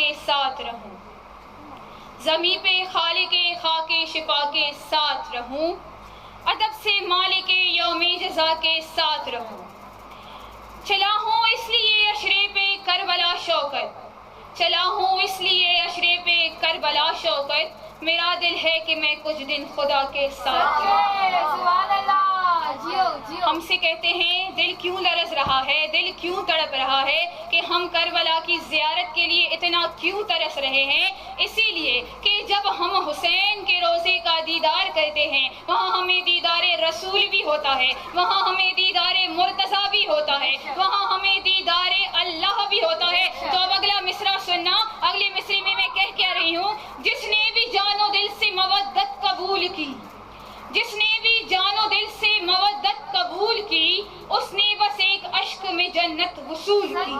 کے ساتھ رہوں، زمیں پہ خالق خاک شفا کے ساتھ رہوں، ادب سے مالک یوم جزا کے ساتھ رہوں، چلا ہوں اس لیے عشرے پہ کربلا شوکت، چلا ہوں اس لیے عشرے پہ کربلا شوکت، میرا دل ہے کہ میں کچھ دن خدا کے ساتھ رہوں۔ ہم سے کہتے ہیں دل کیوں لرز رہا ہے، دل کیوں تڑپ رہا ہے کہ ہم کربلا کی زیارت کے لیے اتنا کیوں ترس رہے ہیں؟ اسی لیے کہ جب ہم حسین کے روضے کا دیدار کرتے ہیں وہاں ہمیں دیدار رسول بھی ہوتا ہے، وہاں ہمیں دیدار مرتضیٰ بھی ہوتا ہے، وہاں ہمیں دیدار اللہ بھی ہوتا ہے۔ تو اب اگلا مصرع سننا، اگلے مصرے میں کہہ کیا رہی ہوں، جس نے بھی جان و دل سے مودت قبول کی، جس نے بھی جان و دل سے مودت قبول کی، اس نے بس ایک عشق میں جنت وصول کی۔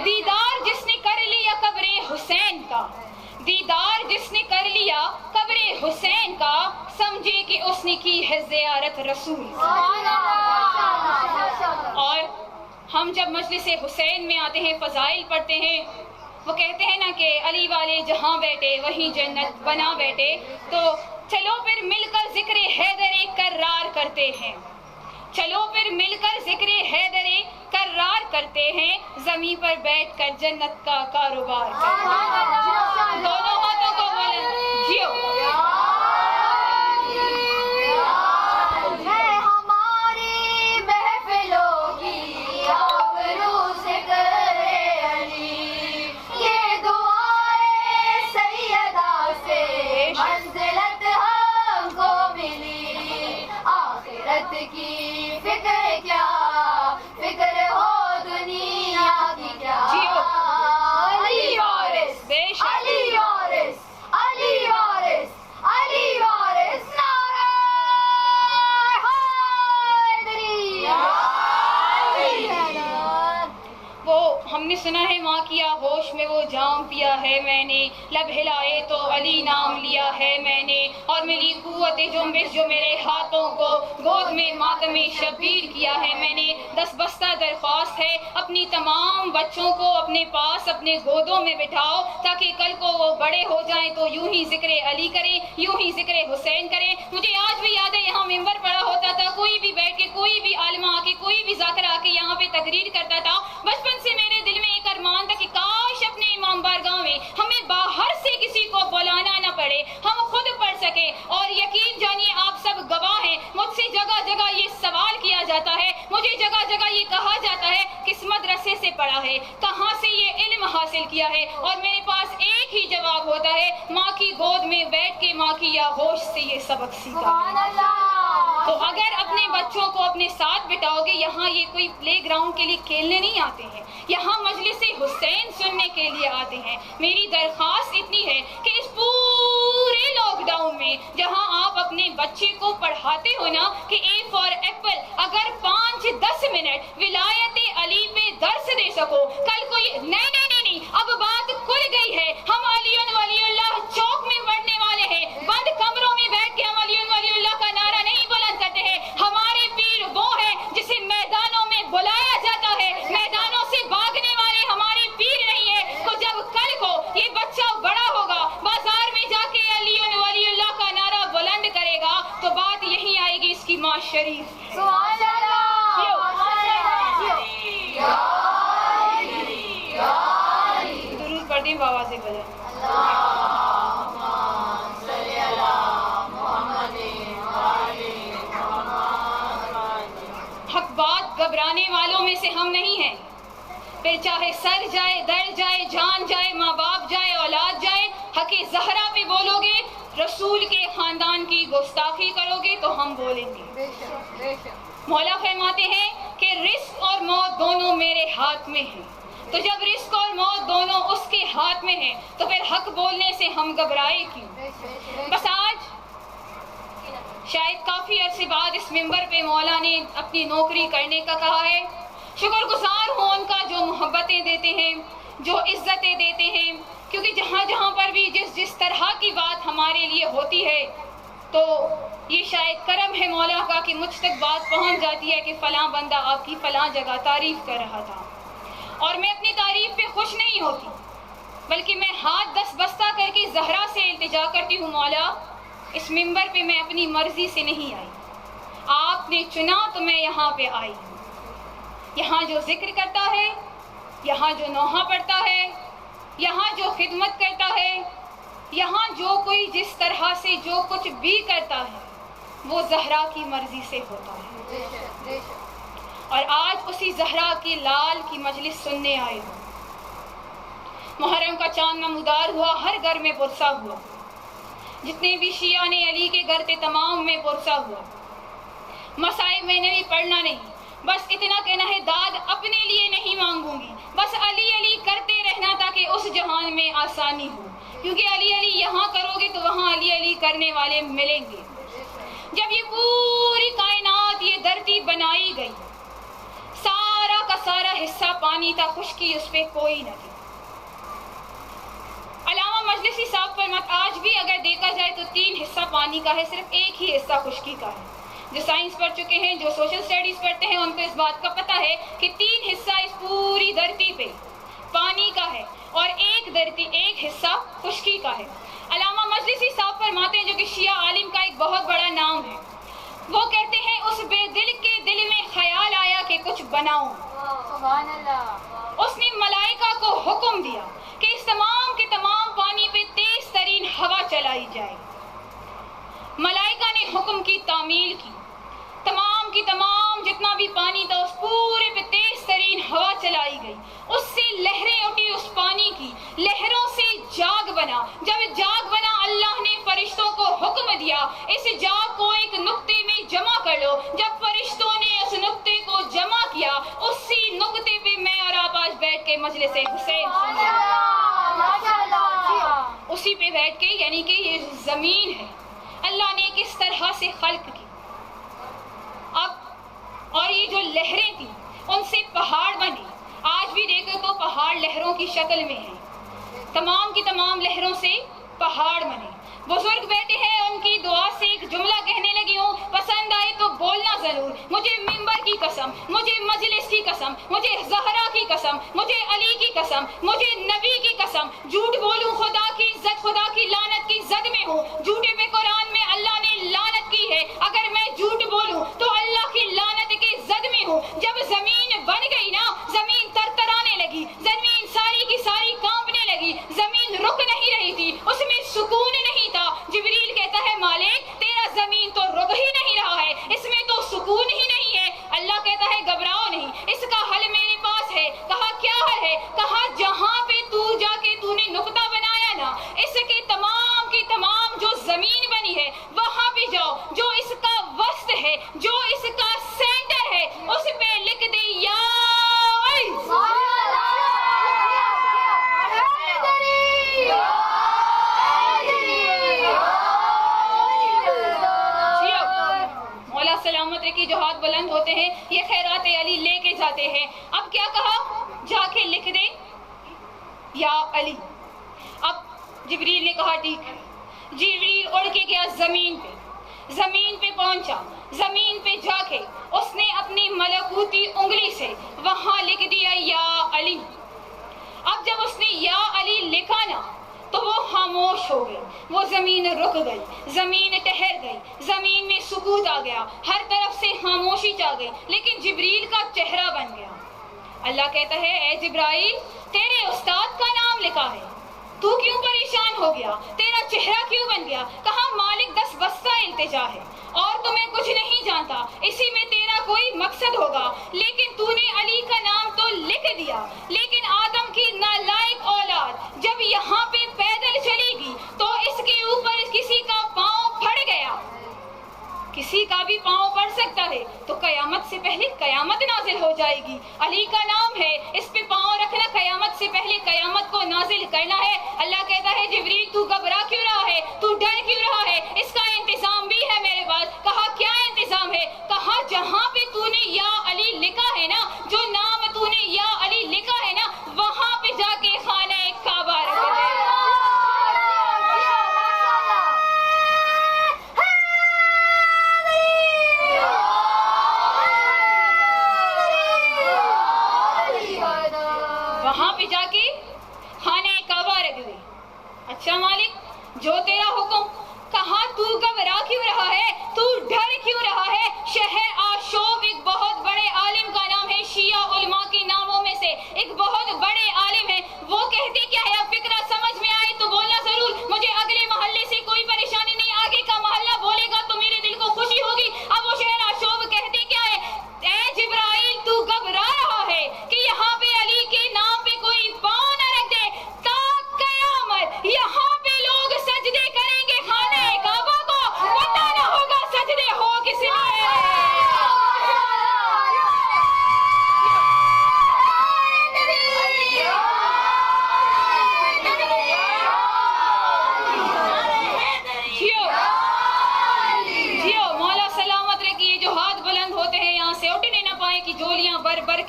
دیدار جس نے کر لیا قبر حسین کا، دیدار جس نے کر لیا قبر حسین کا، سمجھے کہ اس نے کی ہے زیارت رسول کی۔ اور ہم جب مجلس حسین میں آتے ہیں، فضائل پڑھتے ہیں، وہ کہتے ہیں نا کہ علی والے جہاں بیٹھے وہیں جنت بنا بیٹھے، تو چلو پھر مل کر ذکر حیدر کرار کرتے ہیں، چلو پھر مل کر ذکر حیدر کرار کرتے ہیں، زمین پر بیٹھ کر جنت کا کاروبار کرتے ہیں۔ دونوں ہاتھوں کو بلند جیو۔ کی فکر کیا، فکر ہو دنیا کی کیا، علی وارث، علی وارث، علی وارث، علی وارث، نعرہ حیدری۔ وہ ہم نے سنا ہے ماں کی آغوش میں وہ جام پیا ہے میں نے، لب ہلائے تو علی نام لیا ہے میں نے، اور ملی قوت جنبش جو میرے ہاتھوں کو گود میں ماتم شبیر کیا ہے میں نے۔ دس بستہ درخواست ہے اپنی تمام بچوں کو اپنے پاس اپنے گودوں میں بٹھاؤ، تاکہ کل کو وہ بڑے ہو جائیں تو یوں ہی ذکر علی کریں، یوں ہی ذکر حسین کریں۔ مجھے آج بھی یاد ہے یہاں ممبر پڑا ہوتا تھا، کوئی بھی بیٹھ کے، کوئی بھی عالمہ آ کے، کوئی بھی ذاکر آ کے یہاں پہ تقریر کرتا تھا۔ بچپن سے میرے دل میں ایک ارمان تھا کہ کاش اپنے امام بارگاہ میں ہمیں باہر سے کسی کو بلانا نہ پڑے، ہم خود پڑھ سکیں۔ اور یقین جانیے آپ سب گواہ ہیں، مجھ سے جگہ جگہ یہ سوال کیا جاتا ہے، مجھے جگہ جگہ یہ کہا جاتا ہے کس مدرسے سے پڑھا ہے، کہاں سے یہ علم حاصل کیا ہے، اور میرے پاس ایک ہی جواب ہوتا ہے، ماں کی گود میں بیٹھ کے ماں کی آغوش سے یہ سبق سیکھا۔ تو اگر اپنے بچوں کو اپنے ساتھ بٹھاؤ گے، یہاں یہ کوئی پلے گراؤنڈ کے لیے کھیلنے نہیں آتے ہیں، یہاں مجلس حسین سننے کے لیے آتے ہیں۔ میری درخواست اتنی ہے کہ اس پورے لاک ڈاؤن میں جہاں آپ اپنے بچے کو پڑھاتے ہو نا کہ اے فار ایپل، اگر 5-10 منٹ ولایت علی پہ درس دے سکو، کل کوئی نہیں، اب بات کھل گئی ہے، ہم علی ولی اللہ چوک میں پڑھنے والے ہیں، بند کمروں میں بیٹھ کے ہم علی ولی اللہ کا نعرہ نہیں بلند کرتے ہیں۔ ہمارے پیر وہ ہیں جسے میدانوں میں بلایا جاتا ہے، میدانوں سے بھاگنے والے ہمارے پیر نہیں ہیں۔ تو جب کل کو یہ بچہ بڑا ہوگا، بازار میں جا کے علی ولی اللہ کا نعرہ بلند کرے گا، تو بات یہی آئے گی اس کی ماں شریف۔ سبحان اللہ، درود پڑھ دیں بابا سے بجا۔ حق بات گھبرانے والوں میں سے ہم نہیں ہیں، پھر چاہے سر جائے، در جائے، جان جائے، ماں باپ جائے، اولاد جائے، حق زہرا پہ بولو گے، رسول کے خاندان کی گستاخی کرو گے تو ہم بولیں گے۔ مولا فرماتے ہیں کہ رزق اور موت دونوں میرے ہاتھ میں ہیں، تو جب رزق اور موت دونوں اس کے ہاتھ میں ہیں تو پھر حق بولنے سے ہم گھبرائے کیوں؟ بس آج شاید کافی عرصے بعد اس ممبر پہ مولا نے اپنی نوکری کرنے کا کہا ہے۔ شکر گزار ہوں ان کا جو محبتیں دیتے ہیں، جو عزتیں دیتے ہیں، کیونکہ جہاں جہاں پر بھی جس طرح کی بات ہمارے لیے ہوتی ہے تو یہ شاید کرم ہے مولا کا کہ مجھ تک بات پہنچ جاتی ہے کہ فلاں بندہ آپ کی فلاں جگہ تعریف کر رہا تھا، اور میں اپنی تعریف پہ خوش نہیں ہوتی، بلکہ میں ہاتھ دست بستہ کر کے زہرا سے التجا کرتی ہوں، مولا اس منبر پہ میں اپنی مرضی سے نہیں آئی، آپ نے چنا تو میں یہاں پہ آئی ہوں۔ یہاں جو ذکر کرتا ہے، یہاں جو نوحہ پڑھتا ہے، یہاں جو خدمت کرتا ہے، یہاں جو کوئی جس طرح سے جو کچھ بھی کرتا ہے وہ زہرا کی مرضی سے ہوتا ہے۔ اور آج اسی زہرا کی لال کی مجلس سننے آئے ہوں۔ محرم کا چاند نمودار ہوا، ہر گھر میں پرسا ہوا، جتنے بھی شیعہ نے علی کے گھر تھے تمام میں پرسا ہوا۔ مصائب میں نے بھی پڑھنا نہیں، بس اتنا کہنا ہے داد اپنے لیے نہیں مانگوں گی، بس علی علی کرتے رہنا تاکہ اس جہان میں آسانی ہو، کیونکہ علی علی یہاں کرو گے تو وہاں علی علی کرنے والے ملیں گے۔ جب یہ پوری کائنات یہ دھرتی بنائی گئی، سارا کا سارا حصہ پانی تھا، خشکی اس پہ کوئی نہ تھی۔ علامہ مجلسی صاحب فرماتے آج بھی اگر دیکھا جائے تو 3 حصہ پانی کا ہے، صرف ایک ہی حصہ خشکی کا ہے۔ جو سائنس پڑھ چکے ہیں، جو سوشل اسٹڈیز پڑھتے ہیں، ان کو اس بات کا پتہ ہے کہ 3 حصہ اس پوری دھرتی پہ پانی کا ہے اور ایک حصہ خشکی کا ہے۔ علامہ مجلسی صاحب فرماتے ہیں، جو کہ شیعہ عالم کا ایک بہت بڑا نام ہے، وہ کہتے ہیں اس بے دل کے دل میں خیال آیا کہ کچھ بناؤں، سبحان اللہ۔ اس نے ملائکہ کو حکم دیا کہ اس تمام کے تمام پانی پہ تیز ترین ہوا چلائی جائے۔ ملائکہ نے حکم کی تعمیل کی، تمام کی تمام جتنا بھی پانی تھا اس پورے پہ تیز ترین ہوا چلائی گئی، اس سے لہریں اٹھی، اس پانی کی لہروں سے جاگ بنا۔ جب جاگ بنا اللہ نے فرشتوں کو حکم دیا اس جاگ کو ایک نقطے میں جمع کر لو۔ جب فرشتوں نے اس نقطے کو جمع کیا، اسی نقطے پہ میں اور آپ آج بیٹھ کے مجلس حسین اسی پہ بیٹھ کے، یعنی کہ یہ زمین ہے اللہ نے کس طرح سے خلق کی۔ اب اور یہ جو لہریں تھیں ان سے پہاڑ بنے، آج بھی دیکھو تو پہاڑ لہروں کی شکل میں ہیں، تمام کی تمام لہروں سے پہاڑ بنے۔ بزرگ بیٹھے ہیں، ان کی دعا سے ایک جملہ کہنے لگی ہوں، پسند آئے تو بولنا ضرور، مجھے منبر کی قسم، مجھے مجلس کی قسم، مجھے زہرا کی قسم، مجھے علی کی قسم، مجھے نبی کی قسم، جھوٹ بولوں خدا کی عزت، خدا کی لعنت کی زد میں ہوں۔ جھوٹے پہ قرآن میں اللہ نے لعنت کی ہے، اگر میں جھوٹ بولوں تو اللہ کی لعنت کے زد میں ہوں۔ جب زمین بن گئی نا، زمین ترترانے لگی، زمین ساری کی ساری کانپنے لگی، زمین رک نہیں رہی تھی، اس میں سکون نہیں تھا۔ جبریل کہتا ہے مالک تیرا زمین تو رک ہی نہیں رہا ہے، اس میں تو سکون ہی نہیں ہے۔ اللہ کہتا ہے گھبراؤ نہیں، اس کا حل میرے پاس ہے۔ کہا کیا حل ہے؟ کہا جہاں پہ تو جا کے تو نے نقطہ بنایا نا، اس کے تمام کی تمام جو زمین بنی ہے وہاں پہ جاؤ، جو اس کا وسط ہے، جو اس کا سینٹر ہے، اس پہ لکھ دے یا سلامت کی جو ہاتھ بلند ہوتے ہیں یہ خیرات علی لے کے جاتے ہیں۔ اب کیا کہا؟ جا کے لکھ دے یا علی۔ اب جبریل نے کہا ٹھیک ہے۔ جبریل اڑ کے گیا زمین پہ پہنچا، زمین پہ جا کے اس نے اپنی ملکوتی انگلی سے وہاں لکھ دیا یا علی۔ اب جب اس نے یا علی لکھا نا تو وہ خاموش ہو گئی، وہ زمین رک گئی، زمین ٹھہر گئی، زمین میں سکوت آ گیا، ہر طرف سے خاموشی چا گئی، لیکن جبریل کا چہرہ بن گیا۔ اللہ کہتا ہے اے جبرائیل تیرے استاد کا نام لکھا ہے، تو کیوں پریشان ہو گیا؟ تیرا چہرہ کیوں بن گیا؟ کہا مالک دس بستہ التجا ہے اور تو میں کچھ نہیں جانتا، اسی میں تیرا کوئی مقصد ہوگا، لیکن تو نے علی کا نام تو لکھ دیا، لیکن آدم کی نالائق اولاد جب یہاں پہ پیدل چلی گی تو اس کے اوپر کسی کا پاؤں پھڑ گیا، کسی کا بھی پاؤں پڑ سکتا ہے، تو قیامت سے پہلے قیامت نازل ہو جائے گی۔ علی کا نام ہے، اس پہ پاؤں رکھنا قیامت سے پہلے قیامت کو نازل کرنا ہے۔ اللہ کہتا ہے جبریل تو گھبرا کیوں رہا ہے، تو ڈر کیوں رہا ہے؟ اس کا انتظام بھی ہے میرے پاس۔ کہا کیا انتظام ہے؟ کہا جہاں پہ تو نے یا علی لکھا ہے نا، جو نام تو نے یا علی لکھا ہے نا، وہاں پہ جا کے خانہ کعبہ رکھ دے۔ وہاں پہ جا کے خانہ کعبہ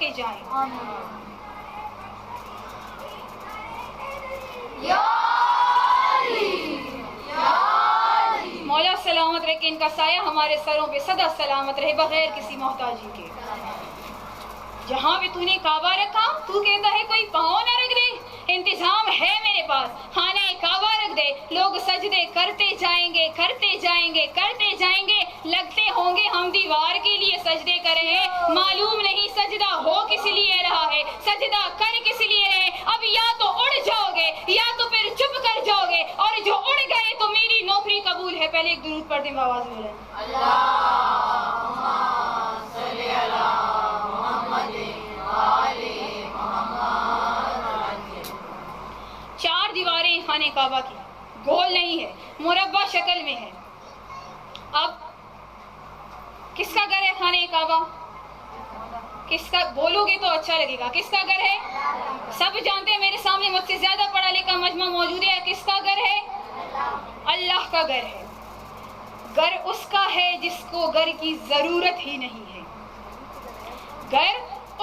کے جائیں. مولا سلامت رہے کہ ان کا سایہ ہمارے سروں پہ سدا سلامت رہے بغیر کسی محتاجی کے. جہاں بھی تو نے کعبہ رکھا تو کہتا ہے کوئی پاؤں نہ رکھ دے, انتظام ہے میرے پاس. خانہ کعبہ رکھ دے, لوگ سجدے کرتے جائیں گے کرتے جائیں گے کرتے جائیں گے. لگتے ہوں گے ہم دیوار کے لیے سجدے کر رہے ہیں, معلوم نہیں سجدہ ہو کس لیے رہا ہے, سجدہ کر کس لیے رہے. اب یا تو اڑ جاؤ گے یا تو پھر چپ کر جاؤ گے, اور جو اڑ گئے تو میری نوکری قبول ہے. پہلے ایک درود پڑھ دیں آواز بولیں. چار دیواریں خانہ کعبہ کی, گول نہیں ہے, مربع شکل میں ہے. اب کس کا گھر ہے خانہ کعبہ؟ کس کا بولو گے تو اچھا لگے گا. کس کا گھر ہے؟ سب جانتے ہیں, میرے سامنے مجھ سے زیادہ پڑھا لکھا مجمع موجود ہے. کس کا گھر ہے؟ اللہ کا گھر ہے. گھر اس کا ہے جس کو گھر کی ضرورت ہی نہیں ہے. گھر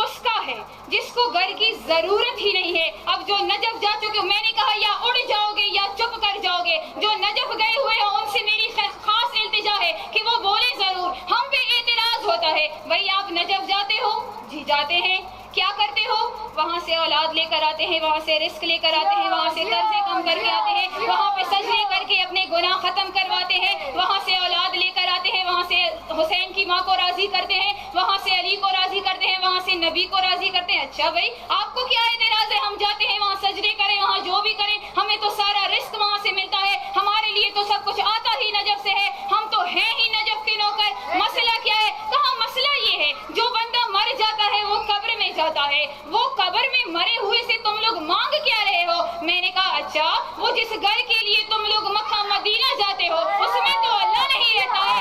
اس کا ہے جس کو گھر کی ضرورت ہی نہیں ہے. اب جو نجف جا چکے, میں نے کہا یا اڑ جاؤ گے یا چپ کر جاؤ گے. جو نجف گئے ہوئے ہیں ان سے میری خاص التجا ہے کہ وہ بولے ضرور. ہم پہ اعتراض ہوتا ہے, بھائی آپ نجف جاتے ہو؟ جی جاتے ہیں. کیا کرتے ہو؟ وہاں سے اولاد لے کر آتے ہیں, وہاں سے رزق لے کر آتے ہیں, وہاں سے قرضے کم کر کے آتے ہیں, وہاں پہ سجدے کر کے اپنے گناہ ختم کرواتے ہیں, وہاں سے اولاد لے کر آتے ہیں, وہاں سے حسین کی ماں کو راضی کرتے ہیں, وہاں سے علی کو راضی کرتے ہیں, وہاں سے نبی کو راضی کرتے ہیں. اچھا بھائی آپ کو کیا اعتراض ہے؟ ہم جاتے ہیں وہاں سجدے کریں, وہاں جو بھی کریں, ہمیں تو سارا رزق وہاں سے ملتا ہے, ہمارے لیے تو سب کچھ آتا ہی نجف سے ہے, ہم تو ہیں ہی نجف کے نوکر. مسئلہ کیا ہے؟ کہاں مسئلہ یہ ہے جو بندہ مر جاتا ہے وہ قبر میں جاتا ہے, وہ قبر میں مرے ہوئے سے تم لوگ مانگ کیا رہے ہو؟ میں نے کہا اچھا وہ جس گھر کے لیے تم لوگ مکہ مدینہ جاتے ہو اس میں تو اللہ نہیں رہتا ہے.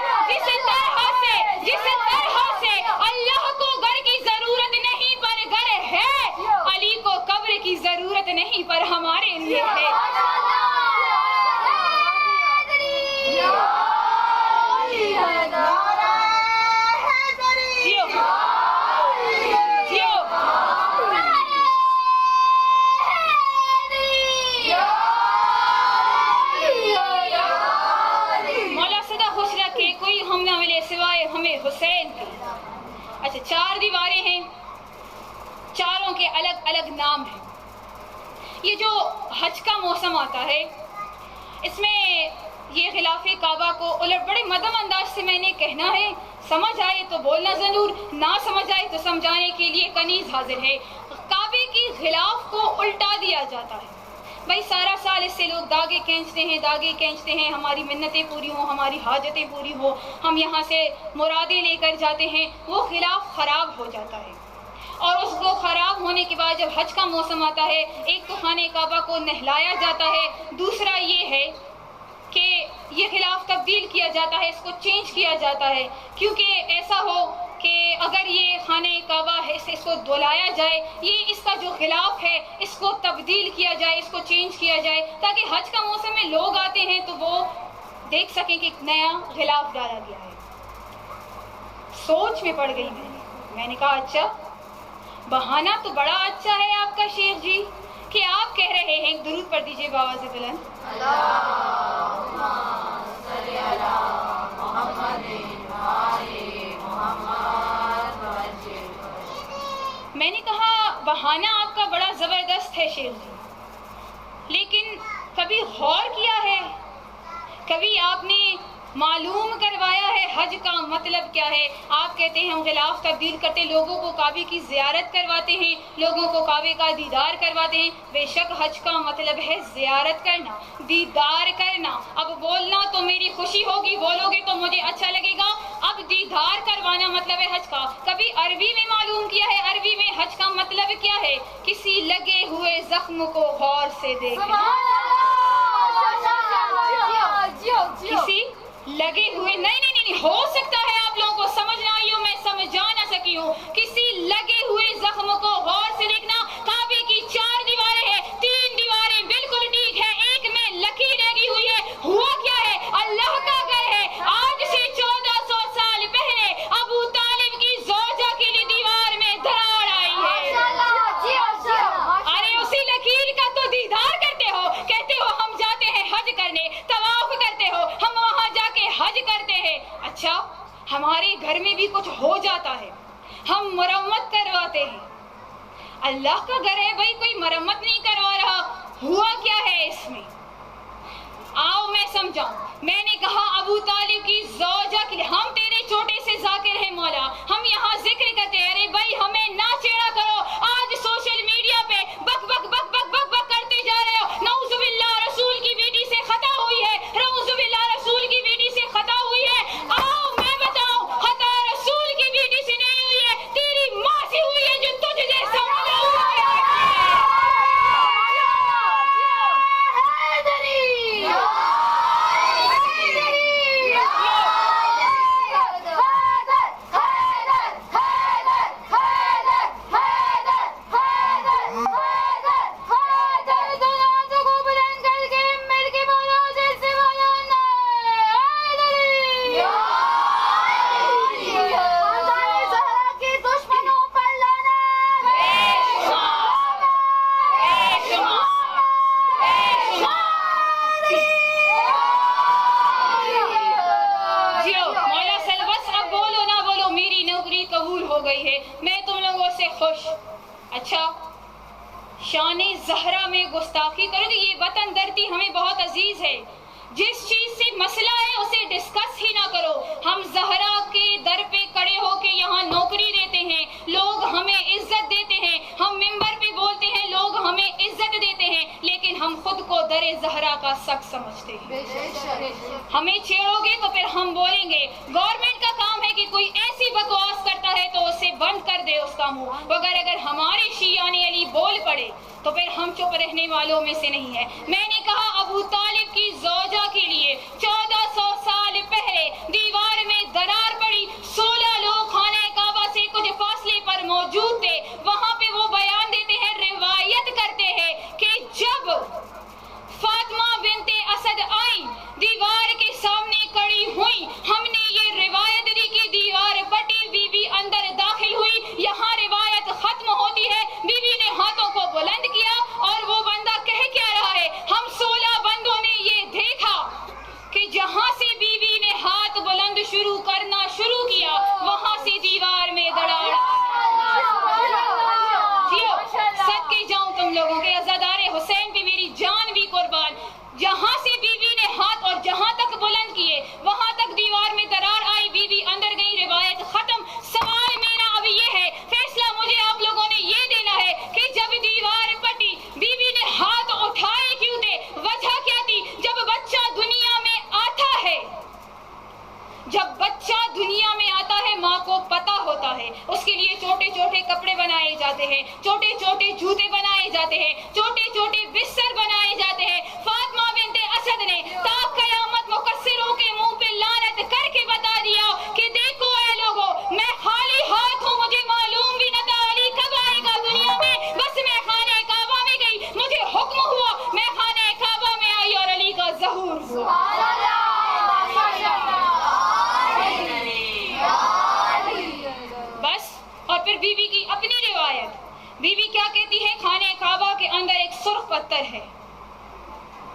جس طرح سے اللہ کو گھر کی ضرورت نہیں پر گھر ہے, علی کو قبر کی ضرورت نہیں پر ہمارے لیے ہے. ہم نہ ملے سوائے ہمیں حسین کی. اچھا چار دیواریں ہیں, چاروں کے الگ الگ نام ہیں. یہ جو حج کا موسم آتا ہے اس میں یہ غلاف کعبہ کو الٹ بڑے مدم انداز سے میں نے کہنا ہے, سمجھ آئے تو بولنا ضرور, نہ سمجھ آئے تو سمجھانے کے لیے کنیز حاضر ہے. کعبے کی غلاف کو الٹا دیا جاتا ہے. بھائی سارا سال اس سے لوگ داغے کھینچتے ہیں, ہماری منتیں پوری ہوں, ہماری حاجتیں پوری ہوں, ہم یہاں سے مرادیں لے کر جاتے ہیں. وہ خلاف خراب ہو جاتا ہے, اور اس کو خراب ہونے کے بعد جب حج کا موسم آتا ہے, ایک تو خانہ کعبہ کو نہلایا جاتا ہے, دوسرا یہ ہے کہ یہ خلاف تبدیل کیا جاتا ہے, اس کو چینج کیا جاتا ہے, کیونکہ ایسا ہو کہ اگر یہ خانہ کعبہ ہے اس کو دھلایا جائے, یہ اس کا جو خلاف ہے اس کو تبدیل کیا جائے, اس کو چینج کیا جائے, تاکہ حج کا موسم میں لوگ آتے ہیں تو وہ دیکھ سکیں کہ ایک نیا غلاف ڈالا گیا ہے. سوچ میں پڑ گئی میں نے کہا اچھا بہانہ تو بڑا اچھا ہے آپ کا شیخ جی کہ آپ کہہ رہے ہیں, ایک درود پڑھ دیجئے بآواز بلند. اللہم صلی علی محمد آل محمد. میں نے کہا بہانہ آپ کا بڑا زبردست ہے شیخ جی, لیکن کبھی غور کیا ہے, کبھی آپ نے معلوم کروایا ہے حج کا مطلب کیا ہے؟ آپ کہتے ہیں ہم غلاف تبدیل کرتے, لوگوں کو کعبے کی زیارت کرواتے ہیں, لوگوں کو کعبے کا دیدار کرواتے ہیں. بے شک حج کا مطلب ہے زیارت کرنا, دیدار کرنا. اب بولنا تو میری خوشی ہوگی, بولو گے تو مجھے اچھا لگے گا. اب دیدار کروانا مطلب ہے حج کا. کبھی عربی میں معلوم کیا ہے عربی میں حج کا مطلب کیا ہے؟ کسی لگے ہوئے زخم کو غور سے دیکھنا. کسی لگے ہوئے نہیں ہو سکتا ہے آپ لوگوں کو سمجھ نہ آئی ہو, میں سمجھا نہ سکی ہوں. کسی لگے ہوئے زخم کو غور سے دیکھنا. کعبے کی 4 دیواریں ہیں, 3 دیواریں بالکل ٹھیک ہے, ایک میں لکیر لگی ہوئی ہے. ہوا کیا ہے؟ اللہ کا گھر ہے. آج سے 1400 سال پہلے ابو طالب کی زوجہ کے لیے دیوار میں دراڑ آئی اچھا ہمارے گھر میں بھی کچھ ہو جاتا ہے، ہم مرمت کرواتے ہیں، اللہ کا گھر ہے بھائی، کوئی مرمت نہیں کروا رہا، ہوا کیا ہے اس میں؟ آؤ میں سمجھاؤں. میں نے کہا ابو طالب کی زوجہ کے لیے، ہم تیرے چھوٹے سے ذاکر ہیں مولا، ہم یہاں ذکر کرتے ہیں، ارے بھائی ہمیں نہ چھیڑا کرو. آج سوشل میڈیا پہ بک بک بک بک بک بک کرتے جا رہے ہو. نعوذ باللہ رسول کی بیٹی سے خطا ہوئی ہے، نعوذ باللہ رسول کی بیٹی سے خطا ہوئی ہے. آؤ میں بتاؤں، خطا رسول کی بیٹی سے نہیں ہوئی ہے، تیری ماں سے ہوئی ہے جو تجھ جیسا گئی ہے. میں تم لوگوں سے خوش. اچھا شان زہرا میں گستاخی کرو گے؟ یہ وطن دھرتی ہمیں بہت عزیز ہے، جس چیز سے مسئلہ ہے اسے ڈسکس ہی نہ کرو. ہم زہرا کے در پہ کھڑے ہو کے یہاں نوکری دیتے ہیں، لوگ ہمیں عزت دیتے ہیں، ہم ممبر پہ بولتے ہیں، لوگ ہمیں عزت دیتے ہیں، لیکن ہم خود کو در زہرا کا شخص سمجھتے ہیں. ہمیں چھیڑو گے تو پھر ہم بولیں گے. گورنمنٹ کا کام ہے کہ کوئی ایسی بکواس کرتا ہے تو اسے بند کر دے اس کا منہ، مگر اگر ہمارے شیعان علی بول پڑے تو پھر ہم چپ رہنے والوں میں سے نہیں ہے. میں نے کہا ابو طالب کی زوجہ کے لیے 1400 سال پہلے دیوار میں درار پڑی، 16 لوگ خانہ کعبہ سے کچھ فاصلے پر موجود تھے. وہاں پہ وہ بیان دیتے ہیں، روایت کرتے ہیں کہ جب فاطمہ بنت اسد آئیں، دیوار کے سامنے کھڑی ہوئی، ہم نے یہ روایت دی کہ دیوار پٹی، بی بی اندر داخل ہوئی. یہاں روایت ختم ہوتی ہے، بی بی نے ہاتھوں کو بلند کیا اور وہ بندہ کہہ کیا رہا ہے؟ ہم 16 بندوں نے یہ دیکھا کہ جہاں سے بی بی نے ہاتھ بلند کرنا شروع کیا وہاں سے دیوار میں دراڑ. جیو صدقے جاؤں تم لوگوں کے، عزادار حسین پہ میری جان بھی قربان. جہاں سے بی بی نے ہاتھ اور جہاں تک بلند کیے وہاں تک دیوار میں درار آئی، بی بی اندر گئی، روایت ختم. سوال میرا اب یہ ہے، فیصلہ مجھے آپ لوگوں نے یہ دینا ہے کہ جب دیوار پٹی بی بی نے ہاتھ اٹھائے کیوں تھے؟ وجہ کیا تھی؟ جب بچہ دنیا میں آتا ہے، جب بچہ دنیا میں آتا ہے ماں کو پتا ہوتا ہے اس کے لیے چھوٹے چھوٹے کپڑے بنائے جاتے ہیں، چھوٹے چھوٹے جوتے بنائے جاتے ہیں، چھوٹے چھوٹے بستر بنائے جاتے ہیں. فاطمہ بنت اسد نے تا قیامت مقصروں کے منہ پہ لعنت کر کے بتا دیا کہ دیکھو اے لوگو، میں خالی ہاتھ ہوں، مجھے معلوم بھی نہ تھا علی کب آئے گا دنیا میں، بس میں خانہ کعبہ میں گئی، مجھے حکم ہوا، میں خانہ کعبہ میں آئی اور علی کا ظہور ہوا. بس. اور پھر بی بی کی اپنی روایت، بی بی کیا کہتی ہے؟ خانہ کعبہ کے اندر ایک سرخ پتھر ہے،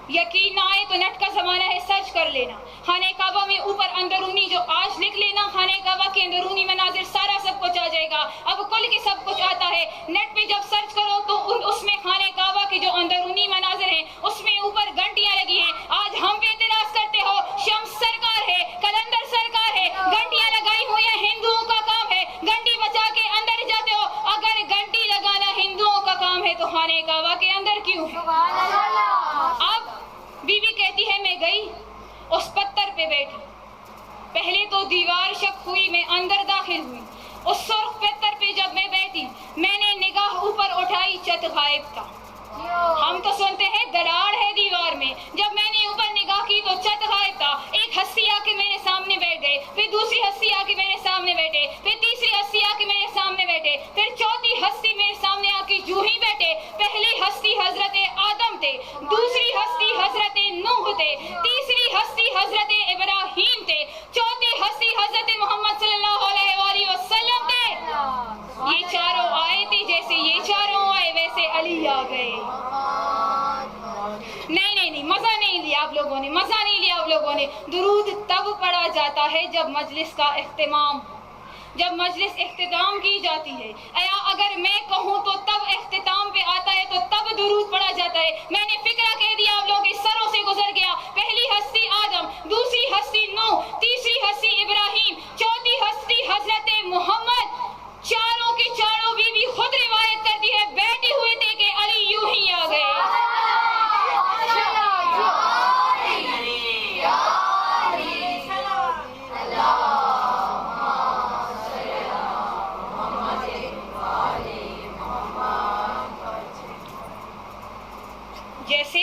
یقین نہ آئے تو نیٹ کا زمانہ ہے، سرچ کر لینا. خانہ کعبہ میں اوپر اندرونی جو آج لکھ لینا، خانہ کعبہ کے اندرونی مناظر سارا سب کچھ آ جائے گا. اب کل کے سب کچھ آتا ہے، نیٹ پہ جب سرچ کرو تو اس میں خانہ کعبہ کے جو اندرونی مناظر ہیں اس میں اوپر گھنٹیاں لگی ہیں. آج ہم پہ اعتراض کرتے ہو، شمس سرکار ہے، کلندر سرکار ہے، گھنٹیاں لگائی ہوئی ہیں، ہندوؤں کا کام ہے، گھنٹی بچا کے اندر جاتے ہو. اگر گھنٹی لگانا ہندوؤں کا کام ہے تو خانہ کعبہ کے اندر کیوں ہے؟ اب بی بی کہتی ہے میں گئی اس پتھر پہ بیٹھی، پہلے تو دیوار شک ہوئی، میں اندر داخل ہوئی. اس سرخ پتھر پہ جب میں بیٹھی، میں نے نگاہ اوپر اٹھائی، چت غائب تھا. ہم تو سنتے ہیں دراڑ ہے دیوار میں، جب میں نے اوپر نگاہ کی تو چت غائب تھا. ایک ہستی آ کے میرے سامنے بیٹھ گئے، پھر دوسری ہستی آ کے میرے سامنے بیٹھے، پھر تیسری ہستی آ کے میرے سامنے بیٹھے، پھر چوتھی ہستی میرے سامنے آ کے جو ہی بیٹھے. پہلی ہستی حضرت آدم تھے، دوسری ہستی حضرت نوح تھے، تیسری ہستی حضرت ابراہیم تھے، چوتھی ہستی حضرت محمد صلی اللہ علیہ وآلہ وسلم تھے. یہ چاروں آئے تھے، جیسے یہ چاروں آئے ویسے علی آ گئے. نہیں مزہ نہیں لیا آپ لوگ لوگوں نے, مزہ نہیں لیا آپ لوگوں نے. درود تب پڑھا جاتا ہے جب مجلس کا اختتام, جب مجلس اختتام کی جاتی ہے. یا اگر میں کہوں تو تب اختتام پہ آتا ہے تو تب درود پڑھا جاتا ہے. میں نے فکرہ کہہ دیا, آپ لوگوں کے سروں سے گزر گیا. پہلی ہستی آدم, دوسری ہستی نوح, تیسری ہستی ابراہیم, چوتھی ہستی حضرت محمد. چاروں کی چاروں بیوی خود روایت کرتی ہے بیٹھے ہوئے تھے کہ علی یوں ہی آ گئے. جیسے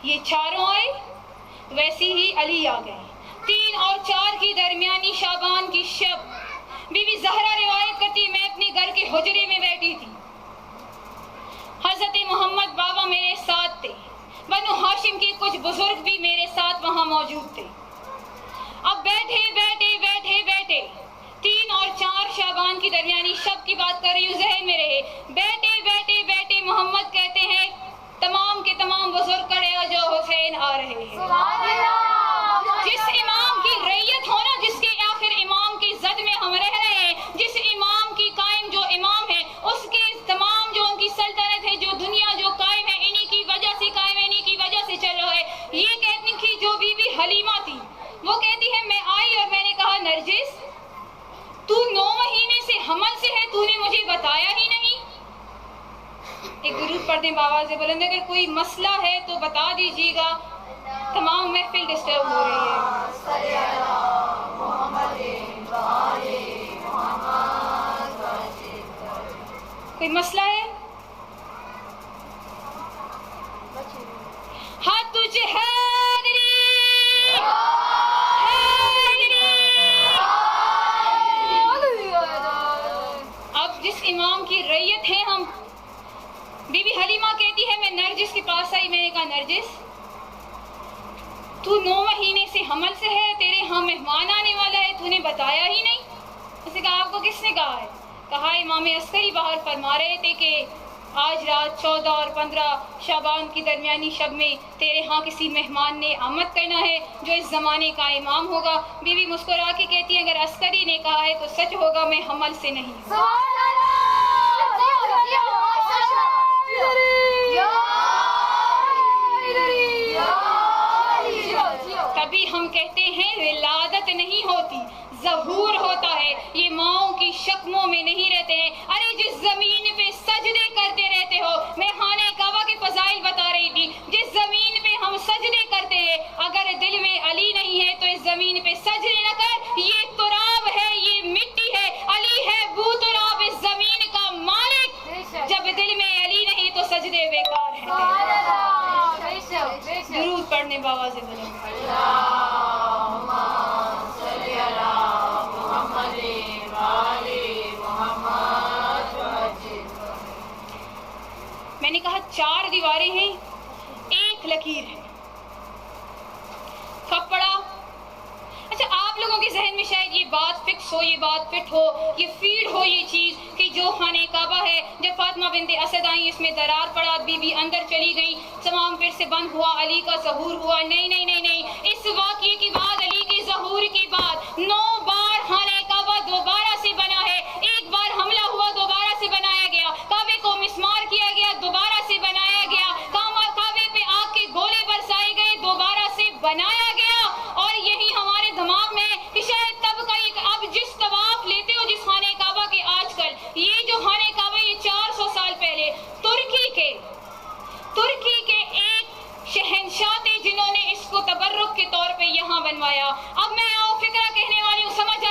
یہ چاروں آئے ویسے ہی علی آ گئے. 3 اور 4 کی درمیانی شعبان کی شب بی بی زہرا روایت کرتی میں اپنے گھر کے حجرے میں بیٹھی تھی. حضرت محمد بابا میرے ساتھ تھے, بنو ہاشم کے کچھ بزرگ بھی میرے ساتھ وہاں موجود تھے. اب بیٹھے 3 اور 4 شعبان کی درمیانی شب کی بات کر رہی ہوں, ذہن میں رہے. بیٹھے محمد کہتے ہیں تمام کے تمام بزرگ کھڑے ہو جو حسین آ رہے ہیں. جس امام کی ریت ہونا, جس کے آخر امام کی زد میں ہم رہ رہے ہیں, جس امام کی قائم جو امام ہے اس کے تمام جو ان کی سلطنت ہے, جو دنیا جو قائم ہے انہی کی وجہ سے قائم ہے, انہی کی وجہ سے چل رہا ہے. یہ کہتی کہ جو بی بی حلیمہ تھی وہ کہتی ہے میں آئی اور میں نے کہا نرجس تو 9 مہینے سے حمل سے ہے, تو نے مجھے بتایا ہی نہیں. ایک درود پڑھ دیں بآواز بلند, اگر کوئی مسئلہ ہے تو بتا دیجیے گا, تمام محفل ڈسٹرب ہو رہی ہے. کوئی مسئلہ ہے؟ ہاں تجھ اب جس امام کی ریت ہے ہم, بی بی حلیمہ کہتی ہے میں نرجس کے پاس آئی, میں نے کہا نرجس تو 9 مہینے سے حمل سے ہے, تیرے ہاں مہمان آنے والا ہے, تو نے بتایا ہی نہیں. اس نے کہا آپ کو کس نے کہا ہے؟ کہا امام عسکری باہر فرما رہے تھے کہ آج رات 14 اور 15 شعبان کی درمیانی شب میں تیرے ہاں کسی مہمان نے آمد کرنا ہے جو اس زمانے کا امام ہوگا. بی بی مسکرا کے کہتی ہے اگر عسکری نے کہا ہے تو سچ ہوگا, میں حمل سے نہیں ہوں. تبھی ہم کہتے ہیں ولادت نہیں ہوتی, ظہور ہوتا ہے. یہ ماؤں کی شکموں میں نہیں رہتے ہیں. ارے جس زمین پہ سجدے کرتے رہتے ہو, میں خانہ کعبہ کے فضائل بتا رہی تھی, جس زمین پہ ہم سجدے کرتے ہیں اگر دل میں علی نہیں ہے تو اس زمین پہ سجدے نہ کر. یہ تراب ہے, یہ مٹی ہے, علی ہے بو تراب اس زمین کا مالک. جب دل میں علی نہیں تو سجدے بیکار ہیں. درود پڑھنے بآواز بلند. میں نے کہا 4 دیواریں ہیں, 1 لکیر ہے, کپڑا. اچھا آپ لوگوں کے ذہن میں شاید یہ بات فکس ہو, یہ بات فٹ ہو, یہ فیڈ ہو یہ چیز کہ جو خانہ کعبہ ہے جب فاطمہ بنت اسد آئیں اس میں درار پڑا, بی بی اندر چلی گئی, تمام پھر سے بند ہوا, علی کا ظہور ہوا. نہیں, اس واقعے کے بعد علی کے ظہور کے بعد 9 بار خانہ کعبہ دوبارہ سے بنا ہے. 1 بار حملہ ہوا, دوبارہ سے بنایا گیا. کعبے کو مسمار کیا گیا, دوبارہ سے بنایا گیا. کعبے پہ آگ کے گولے برسائے گئے, دوبارہ سے بنایا گیا. اور یہی ہمارے دماغ میں کہ شاید تب کا اب جس طواف لیتے ہو جس خانہ کعبہ کے آج کل, یہ جو خانہ کعبہ یہ 400 سال پہلے ترکی کے ایک شہنشاہ تھے جنہوں نے اس کو تبرک کے طور پہ یہاں بنوایا. اب میں فکرہ کہنے والی ہوں, سمجھ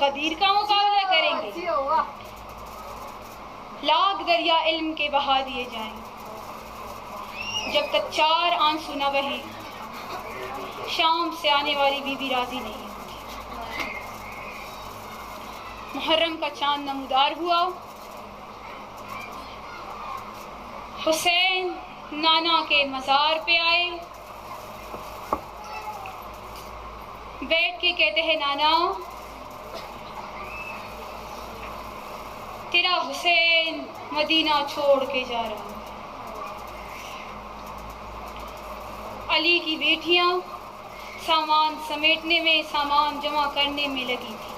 غدیر کا مقابلہ کریں گے؟ لاکھ دریا علم کے بہا دیے جائیں، جب تک 4 آنسو نہ بہے شام سے آنے والی بی بی راضی نہیں ہوتی۔ محرم کا چاند نمودار ہوا، حسین نانا کے مزار پہ آئے، بیٹھ کے کہتے ہیں نانا تیرا حسین مدینہ چھوڑ کے جا رہا ہے۔ علی کی بیٹیاں سامان سمیٹنے میں، سامان جمع کرنے میں لگی تھی،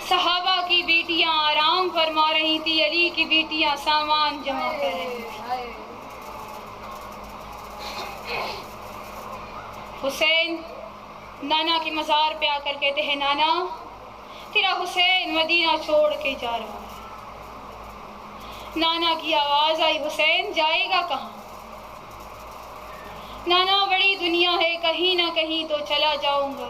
صحابہ کی بیٹیاں آرام فرما رہی تھی، علی کی بیٹیاں سامان جمع کر رہی تھی۔ حسین نانا کے مزار پہ آ کر کہتے ہیں نانا تیرا حسین مدینہ چھوڑ کے جا رہا ہے۔ نانا کی آواز آئی حسین جائے گا کہاں؟ نانا بڑی دنیا ہے، کہیں نہ کہیں تو چلا جاؤں گا،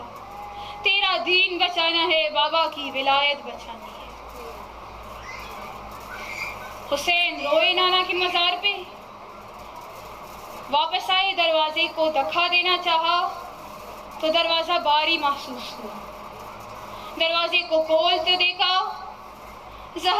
تیرا دین بچانا ہے، بابا کی ولایت بچانی ہے۔ حسین روئے نانا کے مزار پہ، واپس آئے، دروازے کو دھکا دینا چاہا تو دروازہ باری محسوس ہوا، دروازے کو کھول تو دیکھا زہر